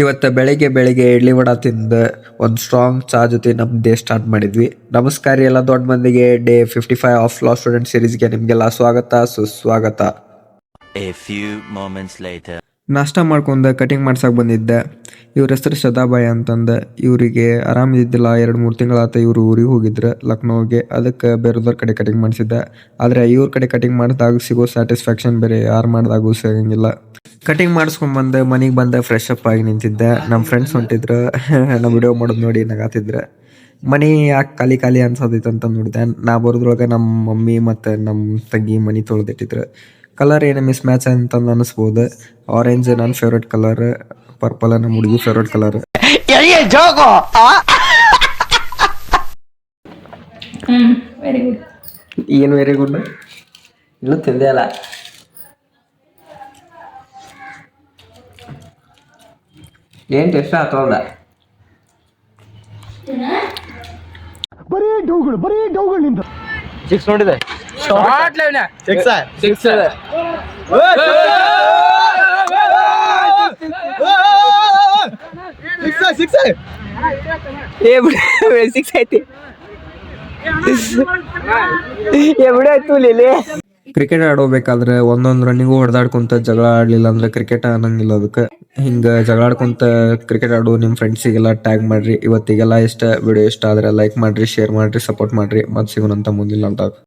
ಇವತ್ತು ಬೆಳಿಗ್ಗೆ ಇಡ್ಲಿ ವಡ ತಿಂದ ಒಂದು ಸ್ಟ್ರಾಂಗ್ ಚಾ ಜೊತೆ ನಮ್ ಡೇ ಸ್ಟಾರ್ಟ್ ಮಾಡಿದ್ವಿ. ನಮಸ್ಕಾರ ಎಲ್ಲ ದೊಡ್ಡ ಮಂದಿಗೆ. ಡೇ 55 ಆಫ್ ಲಾ ಸ್ಟೂಡೆಂಟ್ ಸೀರೀಸ್ಗೆ ನಿಮ್ಗೆಲ್ಲ ಸ್ವಾಗತ ಸುಸ್ವಾಗತ. ನಾಷ್ಟ ಮಾಡ್ಕೊಂಡ ಕಟಿಂಗ್ ಮಾಡ್ಸಕ್ ಬಂದಿದ್ದೆ. ಇವ್ರ ಹೆಸರು ಸದಾಬಾಯಿ ಅಂತಂದ. ಇವರಿಗೆ ಆರಾಮಿದ್ದಿಲ್ಲ, 2-3 ತಿಂಗಳಾತ ಇವ್ರು ಊರಿಗೆ ಹೋಗಿದ್ರು ಲಕ್ನೋಗೆ. ಅದಕ್ಕೆ ಬೇರೆದವ್ರ ಕಡೆ ಕಟಿಂಗ್ ಮಾಡಿಸಿದ್ದೆ. ಆದರೆ ಇವ್ರ ಕಡೆ ಕಟಿಂಗ್ ಮಾಡಿದಾಗ ಸಿಗೋ ಸ್ಯಾಟಿಸ್ಫ್ಯಾಕ್ಷನ್ ಬೇರೆ ಯಾರು ಮಾಡಿದಾಗೂ ಸಿಗಂಗಿಲ್ಲ. ಕಟಿಂಗ್ ಮಾಡಿಸ್ಕೊಂಡ್ಬಂದು ಮನೆಗೆ ಬಂದ ಫ್ರೆಶ್ ಅಪ್ ಆಗಿ ನಿಂತಿದ್ದೆ. ನಮ್ಮ ಫ್ರೆಂಡ್ಸ್ ಹೊಂಟಿದ್ರು. ನಮ್ಮ ವಿಡಿಯೋ ಮಾಡೋದು ನೋಡಿ ನಗಾತಿದ್ರು. ಮನೆ ಯಾಕೆ ಖಾಲಿ ಅನ್ಸೋದೈತೆ ಅಂತ ನೋಡಿದೆ. ನಾ ಬರೋದ್ರೊಳಗೆ ನಮ್ಮ ಮಮ್ಮಿ ಮತ್ತು ನಮ್ಮ ತಂಗಿ ಮನೆ ತೊಳೆದಿಟ್ಟಿದ್ರು. ಕಲರ್ ಏನು ಮಿಸ್ ಮ್ಯಾಚ್ ಅಂತಂದು ಅನಿಸ್ಬೋದು. ಆರೆಂಜ್ ನನ್ನ ಫೇವ್ರೇಟ್ ಕಲರ್, ಪರ್ಪಲ್ ನಮ್ಮ ಹುಡುಗಿ ಫೇವ್ರೇಟ್ ಕಲರ್. Very good. ಏನು ವೆರಿ ಗುಡ್? ಇನ್ನೂ ತಿಂದೇ ಅಲ್ಲ. ಏನು ಟೇಸ್ಟ್ ಆತದ? ಬರೀ ಡೌಗಳು ನಿಂದ. ಸಿಕ್ಸ್ ನೋಡಿದೆ. ಸಿಕ್ಸ್ ಐತಿ. ಕ್ರಿಕೆಟ್ ಆಡೋಬೇಕಾದ್ರೆ ಒಂದೊಂದು ರನ್ನಿಂಗು ಹೊಡೆದಾಡ್ಕೊಂತ ಜಗಳ ಆಡ್ಲಿಲ್ಲ ಅಂದ್ರೆ ಕ್ರಿಕೆಟ್ ಅನ್ನಂಗಿಲ್ಲ. ಅದಕ್ಕೆ ಹಿಂಗ ಜಗಳ ಆಡ್ಕೊಂತ ಕ್ರಿಕೆಟ್ ಆಡೋ ನಿಮ್ಮ ಫ್ರೆಂಡ್ಸಿಗೆಲ್ಲ ಟ್ಯಾಗ್ ಮಾಡ್ರಿ. ಇವತ್ತಿಗೆಲ್ಲ ವಿಡಿಯೋ ಇಷ್ಟ ಆದ್ರೆ ಲೈಕ್ ಮಾಡ್ರಿ, ಶೇರ್ ಮಾಡ್ರಿ, ಸಪೋರ್ಟ್ ಮಾಡ್ರಿ. ಮತ್ತೆ ಸಿಗೋಣಂತ ಮುಂದಿನ